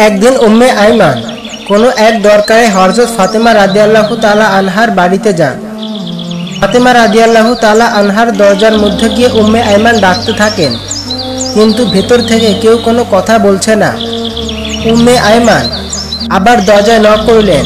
একদিন উম্মে আইমান কোনো এক দরকারে হযরত ফাতেমা রাদিয়াল্লাহু তাআলা আনহার বাড়িতে যান। ফাতেমা রাদিয়াল্লাহু তাআলা আনহার দরজার মধ্যে গিয়ে উম্মে আইমান ডাকতে থাকেন, কিন্তু ভেতর থেকে কেউ কোনো কথা বলছে না। উম্মে আইমান আবার দরজায় নক করলেন,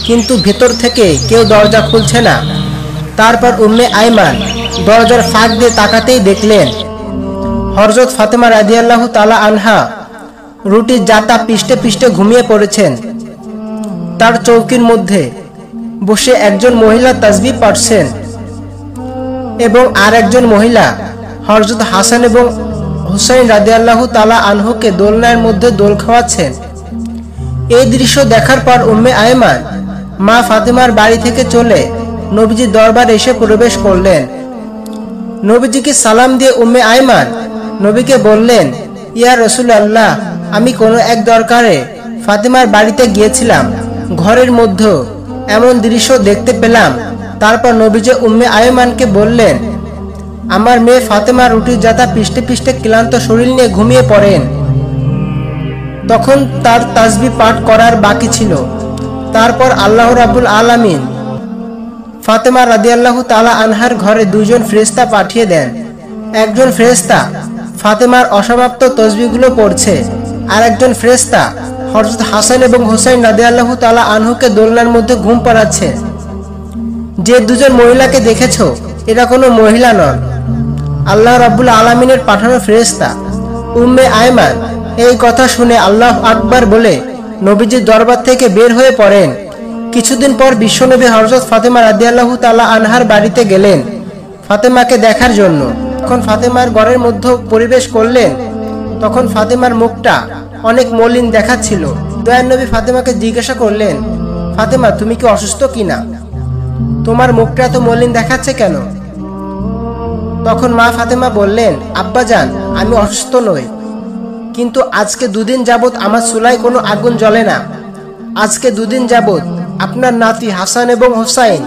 কিন্তু ভেতর থেকে কেউ দরজা খুলছে না। তারপর উম্মে আইমান দরজার ফাঁক দিয়ে তাকাতেই দেখলেন হযরত ফাতেমা রাদিয়াল্লাহু তাআলা আনহা রুটির জাতা পিষ্টে পিষ্টে ঘুমিয়ে পড়েছেন। তার চৌকির মধ্যে বসে একজন মহিলা তাসবিহ পড়ছেন এবং আর একজন মহিলা হযরত হাসান এবং হুসাইন রাদিয়াল্লাহু তাআলা আনহুকে দোলনার মধ্যে দোল খাওয়াচ্ছেন। এই দৃশ্য দেখার পর উম্মে আইমান মা ফাতেমার বাড়ি থেকে চলে নবীজির দরবারে এসে প্রবেশ করলেন। নবীজিকে সালাম দিয়ে উম্মে আইমান নবীকে বললেন, ইয়া রাসূলুল্লাহ, আমি কোনো এক দরকারে ফাতেমার বাড়িতে গিয়েছিলাম, ঘরের মধ্যে এমন দৃশ্য দেখতে পেলাম। তারপর নবীজি উম্মে আইমানকে বললেন, আমার মেয়ে ফাতেমা রুটির জাতা পিষ্টে পিষ্টে ক্লান্ত শরীর নিয়ে ঘুমিয়ে পড়েন। তখন তার তাসবিহ পাঠ করার বাকি ছিল। তারপর আল্লাহ রাব্বুল আলামিন ফাতেমা রাদিয়াল্লাহু তাআলা আনহার ঘরে দুইজন ফেরেশতা পাঠিয়ে দেন। একজন ফেরেশতা ফাতেমার অসমাপ্ত তাসবিহগুলো পড়ছে, আর একজন ফেরেশতা হযরত হাসান এবং হুসাইন রাদিয়াল্লাহু তাআলা আনহুকে দোলনার মধ্যে ঘুম পাড়াচ্ছে। যে দুজন মহিলাকে দেখেছো, এরা কোনো মহিলা নন, আল্লাহ রাব্বুল আলামিনের পাঠানো ফেরেশতা। উম্মে আইমান এই কথা শুনে আল্লাহু আকবার বলে নবীজির দরবার থেকে বের হয়ে পড়েন। কিছুদিন পর বিশ্বনবী হযরত ফাতেমা রাদিয়াল্লাহু তাআলা আনহার বাড়িতে গেলেন ফাতেমাকে দেখার জন্য। যখন ফাতেমার ঘরের মধ্যে প্রবেশ করলেন, তখন ফাতেমার মুখটা অনেক মলিন দেখাচ্ছিল। দয়ার নবী ফাতেমাকে জিজ্ঞাসা করলেন, ফাতেমা, তুমি কি অসুস্থ কিনা? তোমার মুখটা এত মলিন দেখাচ্ছে কেন? তখন মা ফাতেমা বললেন, আব্বাজান, আমি অসুস্থ নই, কিন্তু আজকে দুদিন যাবত আমার চুলায় কোনো আগুন জ্বলে না। আজকে দুদিন যাবত আপনার নাতি হাসান এবং হুসাইন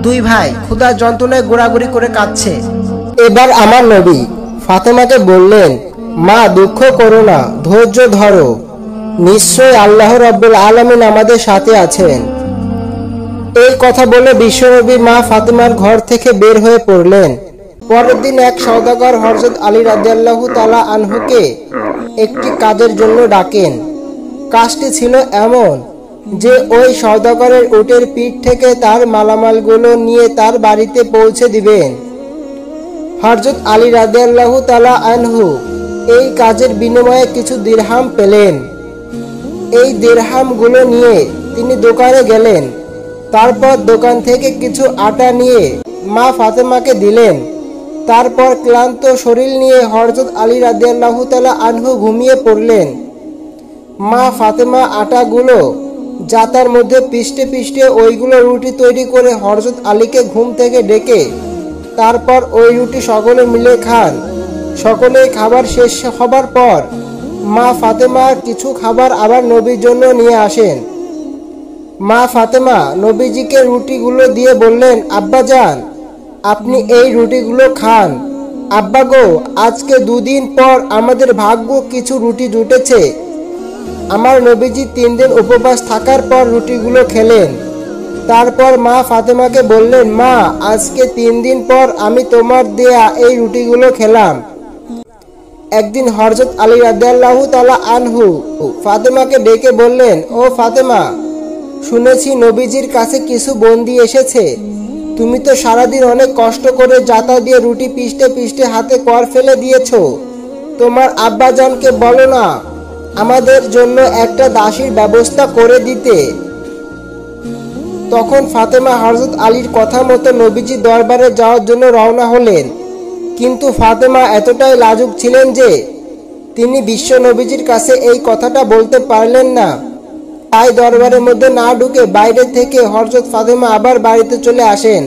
দুই ভাই ক্ষুধার যন্ত্রণায় গোড়াগড়ি করে কাঁদছে। এবার আমার নবী ফাতেমাকে বললেন, মা, দুঃখ করো না, ধৈর্য ধরো, নিশ্চয় আল্লাহ রাব্বুল আলামিন আমাদের সাথে আছেন। এই কথা বলে বিশ্বনবী মা ফাতেমার ঘর থেকে বের হয়ে পড়লেন। পরের দিন এক সওদাগর হযরত আলী রাদিয়াল্লাহু তাআলা আনহুকে একটি কাজের জন্য ডাকেন। কাজটি ছিল এমন যে ওই সওদাগরের উটের পিঠ থেকে তার মালামালগুলো নিয়ে তার বাড়িতে পৌঁছে দিবেন। হযরত আলী রাদিয়াল্লাহু তাআলা আনহু এই কাজের বিনিময়ে কিছু দিরহাম পেলেন। এই দিরহামগুলো নিয়ে তিনি দোকানে গেলেন। তারপর দোকান থেকে কিছু আটা নিয়ে মা ফাতেমাকে দিলেন। তারপর ক্লান্ত শরীর নিয়ে হযরত আলী রাদিয়াল্লাহু তাআলা আনহু ঘুমিয়ে পড়লেন। মা ফাতেমা আটাগুলো জাতার মধ্যে পিষ্টে পিষ্টে ওইগুলো রুটি তৈরি করে হযরত আলীকে ঘুম থেকে ডেকে তারপর ওই রুটি সকলে মিলে খান। সকলেই খাবার শেষ হবার পর মা ফাতেমা কিছু খাবার আবার নবীর জন্য নিয়ে আসেন। মা ফাতেমা নবীজিকে রুটিগুলো দিয়ে বললেন, আব্বাজান, আপনি এই রুটিগুলো খান। আব্বা গো, আজকে দুদিন পর আমাদের ভাগ্য কিছু রুটি জুটেছে। আমার নবীজি 3 দিন উপবাস থাকার পর রুটিগুলো খেলেন। তারপর মা ফাতেমাকে বললেন, মা, আজকে 3 দিন পর আমি তোমার দেয়া এই রুটিগুলো খেলাম। একদিন হযরত আলী রাদিয়াল্লাহু তাআলা আনহু ফাতেমাকে ডেকে বললেন, ও ফাতেমা, শুনেছি নবীজির কাছে কিছু বন্দী এসেছে। তুমি তো সারাদিন অনেক কষ্ট করে জাতা দিয়ে রুটি পিষ্টে পিষ্টে হাতে কর ফেলে দিয়েছো। তোমার আব্বাজানকে বলো না আমাদের জন্য একটা দাসীর ব্যবস্থা করে দিতে। তখন ফাতেমা হযরত আলীর কথা মতো নবীজির দরবারে যাওয়ার জন্য রওনা হলেন। কিন্তু ফাতেমা এতটাই লাজুক ছিলেন যে তিনি বিশ্ব নবীজির কাছে এই কথাটা বলতে পারলেন না। তাই দরবারের মধ্যে না ঢুকে বাইরে থেকে হযরত ফাতেমা আবার বাড়িতে চলে আসেন।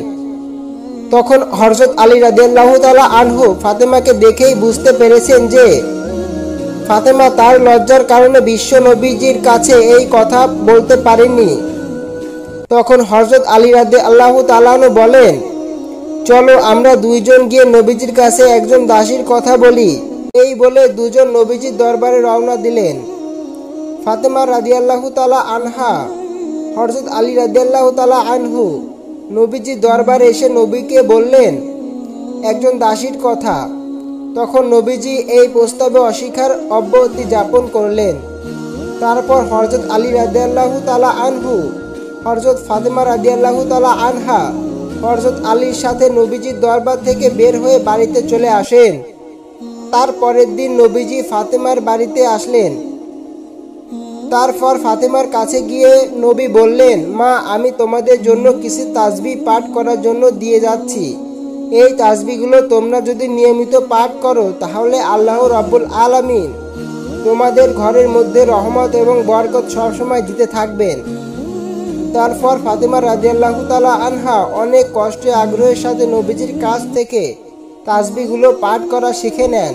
তখন হযরত আলী রাদিয়াল্লাহু তাআলা আনহু ফাতেমাকে দেখেই বুঝতে পেরেছেন যে ফাতেমা তার লজ্জার কারণে বিশ্ব নবীজির কাছে এই কথা বলতে পারেননি। তখন হযরত আলী রাদিয়াল্লাহু তাআলা আনহু বলেন, চলো আমরা দুইজন গিয়ে নবীজির কাছে একজন দাসীর কথা বলি। এই বলে দুজন নবীজির দরবারে রওনা দিলেন। ফাতেমা রাদিয়াল্লাহু তাআলা আনহা, হযরত আলী রাদিয়াল্লাহু তাআলা আনহু নবীজির দরবারে এসে নবীকে বললেন একজন দাসীর কথা। তখন নবীজি এই প্রস্তাবে অস্বীকার অব্যাহতি যাপন করলেন। তারপর হযরত আলী রাদিয়াল্লাহু তাআলা আনহু, হযরত ফাতেমা রাদিয়াল্লাহু তাআলা আনহা হযরত আলীর সাথে নবীজির দরবার থেকে বের হয়ে বাড়িতে চলে আসেন। তার পরের দিন নবীজি ফাতেমার বাড়িতে আসলেন। তারপর ফাতেমার কাছে গিয়ে নবী বললেন, মা, আমি তোমাদের জন্য কিছু তাসবিহ পাঠ করার জন্য দিয়ে যাচ্ছি। এই তাসবিহগুলো তোমরা যদি নিয়মিত পাঠ করো তাহলে আল্লাহ রাব্বুল আলামিন তোমাদের ঘরের মধ্যে রহমত এবং বরকত সবসময় দিতে থাকবেন। তারপর ফাতেমা রাদিয়াল্লাহু তাআলা আনহা অনেক কষ্টে আগ্রহের সাথে নবীজির কাছ থেকে তাসবিহগুলো পাঠ করা শিখে নেন।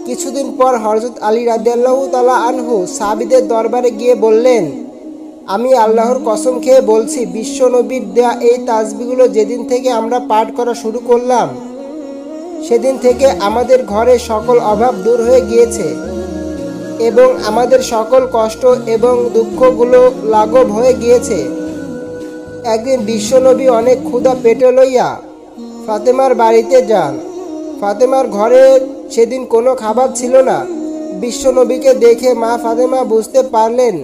কিছুদিন পর হযরত আলী রাদিয়াল্লাহু তাআলা আনহু সাহাবীদের দরবারে গিয়ে বললেন, আমি আল্লাহর কসম খেয়ে বলছি, বিশ্ব নবীর দেয়া এই তাসবিহগুলো যেদিন থেকে আমরা পাঠ করা শুরু করলাম সেদিন থেকে আমাদের ঘরে সকল অভাব দূর হয়ে গিয়েছে এবং আমাদের সকল কষ্ট এবং দুঃখগুলো লাঘব হয়ে গিয়েছে। একদিন বিশ্বনবী অনেক ক্ষুধা পেটে লইয়া ফাতেমার বাড়িতে যান। ফাতেমার ঘরে সেদিন কোনো খাবার ছিল না। বিশ্বনবীকে দেখে মা ফাতেমা বুঝতে পারলেন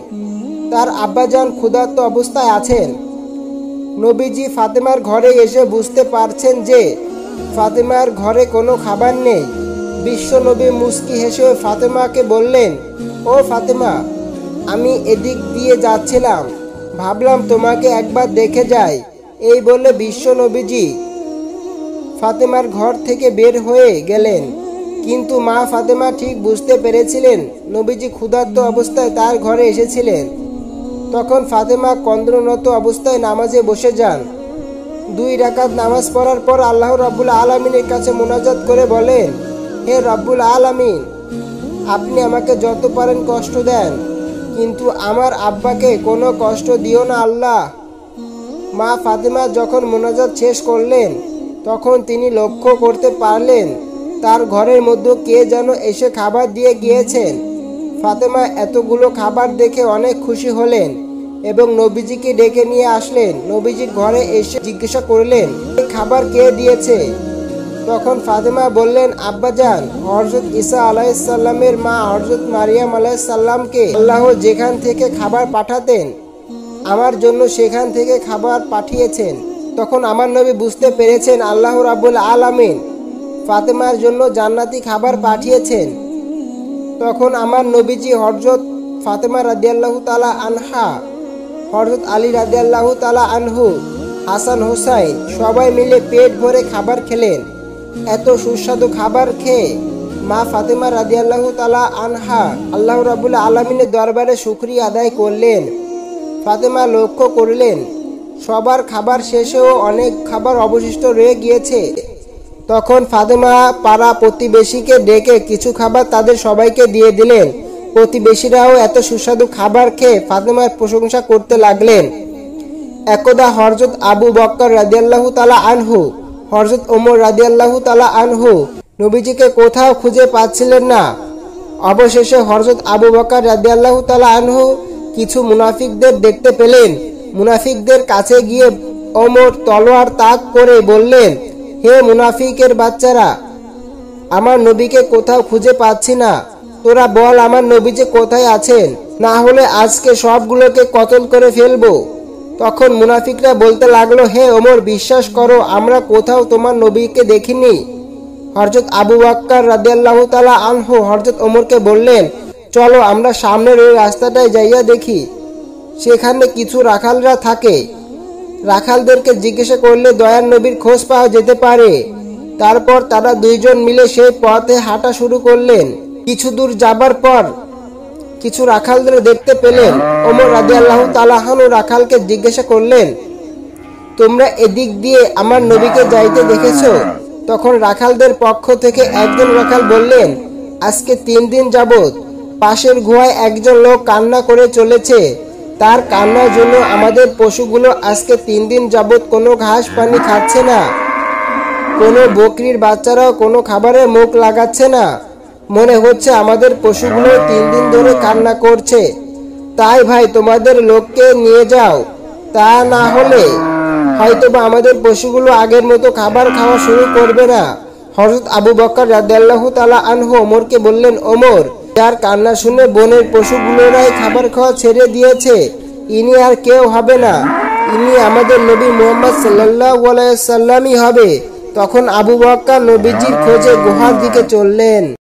তার আব্বাজান ক্ষুধার্ত অবস্থায় আছেন। নবীজি ফাতেমার ঘরে এসে বুঝতে পারছেন যে ফাতেমার ঘরে কোনো খাবার নেই। বিশ্বনবী মুস্কি হেসে ফাতেমাকে বললেন, ও ফাতেমা, আমি এদিক দিয়ে যাচ্ছিলাম, ভাবলাম তোমাকে একবার দেখে যাই। এই বলে বিশ্বনবীজি ফাতেমার ঘর থেকে বের হয়ে গেলেন। কিন্তু মা ফাতেমা ঠিক বুঝতে পেরেছিলেন নবীজি ক্ষুধার্ত অবস্থায় তার ঘরে এসেছিলেন। তখন ফাতেমা কন্দ্রনত অবস্থায় নামাজে বসে যান। 2 রাকাত নামাজ পড়ার পর আল্লাহ রাব্বুল আলামিনের কাছে মুনাজাত করে বলেন, হে রাব্বুল আলামিন, আপনি আমাকে যত পারেন কষ্ট দেন, কিন্তু আমার আব্বাকে কোনো কষ্ট দিও না আল্লাহ। মা ফাতেমা যখন মুনাজাত শেষ করলেন তখন তিনি লক্ষ্য করতে পারলেন তার ঘরের মধ্যে কে যেন এসে খাবার দিয়ে গিয়েছেন। ফাতেমা এতগুলো খাবার দেখে অনেক খুশি হলেন এবং নবীজিকে ডেকে নিয়ে আসলেন। নবীজির ঘরে এসে জিজ্ঞাসা করলেন, এই খাবার কে দিয়েছে? তখন ফাতেমা বললেন, আব্বাজান, হযরত ঈসা আলাইহিস সালামের মা হযরত মারিয়াম আলাইহিস সালামকে আল্লাহ যেখান থেকে খাবার পাঠাতেন আমার জন্য সেখান থেকে খাবার পাঠিয়েছেন। তখন আমার নবী বুঝতে পেরেছেন আল্লাহ রাব্বুল আলামিন ফাতেমার জন্য জান্নাতি খাবার পাঠিয়েছেন। তখন আমার নবীজি হযরত ফাতেমা রাদিয়াল্লাহু তাআলা আনহা, হযরত আলী রাদিয়াল্লাহু তাআলা আনহু, হাসান হোসাইন সবাই মিলে পেট ভরে খাবার খেলেন। এত সুস্বাদু খাবার খেয়ে মা ফাতেমা রাদিয়াল্লাহু তাআলা আনহা আল্লাহ রাব্বুল আলামিনের দরবারে শুকরিয়া আদায় করলেন। ফাতেমা লক্ষ্য করলেন সবার খাবার শেষেও অনেক খাবার অবশিষ্ট রয়ে গিয়েছে। তখন ফাতেমা পাড়া প্রতিবেশীকে ডেকে কিছু খাবার তাদের সবাইকে দিয়ে দিলেন। প্রতিবেশীরাও এত সুস্বাদু খাবার খেয়ে ফাতেমার প্রশংসা করতে লাগলেন। একদা হযরত আবু বকর রাদিয়াল্লাহু তাআলা আনহু, হযরত ওমর রাদিয়াল্লাহু তাআলা আনহু নবীজিকে কোথাও খুঁজে পাচ্ছিলেন না। অবশেষে হযরত আবু বকর রাদিয়াল্লাহু তাআলা আনহু কিছু মুনাফিকদের দেখতে পেলেন। মুনাফিকদের কাছে গিয়ে ওমর তলোয়ার তাক করে বললেন, হে মুনাফিকের বাচ্চারা, আমার নবীকে কোথাও খুঁজে পাচ্ছি না, তোরা বল আমার নবী যে কোথায় আছেন, না হলে আজকে সবগুলোকে কতল করে ফেলবো। তখন মুনাফিকরা বলতে লাগলো, হে ওমর, বিশ্বাস করো, আমরা কোথাও তোমার নবীকে দেখিনি। হযরত আবু বকর রাদিয়াল্লাহু তাআলা আনহু হযরত ওমরকে বললেন, চলো আমরা সামনের ওই রাস্তাটায় যাইয়া দেখি, সেখানে কিছু রাখালরা থাকে, রাখালদেরকে জিজ্ঞাসা করলে দয়ার নবীর খোঁজ পাওয়া যেতে পারে। তারপর তারা দুইজন মিলে সেই পথে হাঁটা শুরু করলেন। কিছু দূর যাবার পর কিছু রাখালদের দেখতে পেলেন। ওমর রাদিয়াল্লাহু তাআলা আনহু রাখালকে জিজ্ঞাসা করলেন, তোমরা এদিক দিয়ে আমার নবীকে যাইতে দেখেছো? তখন রাখালদের পক্ষ থেকে একজন রাখাল বললেন, আজকে 3 দিন যাবত পাশের গুহায় একজন লোক কান্না করে চলেছে। তার কান্নার জন্য আমাদের পশুগুলো আজকে 3 দিন যাবত কোনো ঘাস পানি খাচ্ছে না, কোনো বকরির বাচ্চারাও কোনো খাবারে মুখ লাগাচ্ছে না। মনে হচ্ছে আমাদের পশুগুলো 3 দিন ধরে কান্না করছে। তাই ভাই তোমাদের লোককে নিয়ে যাও, তা না হলে হয়তোবা আমাদের পশুগুলো আগের মতো খাবার খাওয়া শুরু করবে না। হযরত আবু বকর রাদিয়াল্লাহু তাআলা আনহু ওমরকে বললেন, ওমর, যার কান্না শুনে বনের পশুগুলোরাই খাবার খাওয়া ছেড়ে দিয়েছে, ইনি আর কেউ হবে না, ইনি আমাদের নবী মুহাম্মদ সাল্লাল্লাহু আলাইহি সাল্লামই হবে। তখন আবু বকর নবীজির খোঁজে গুহার দিকে চললেন।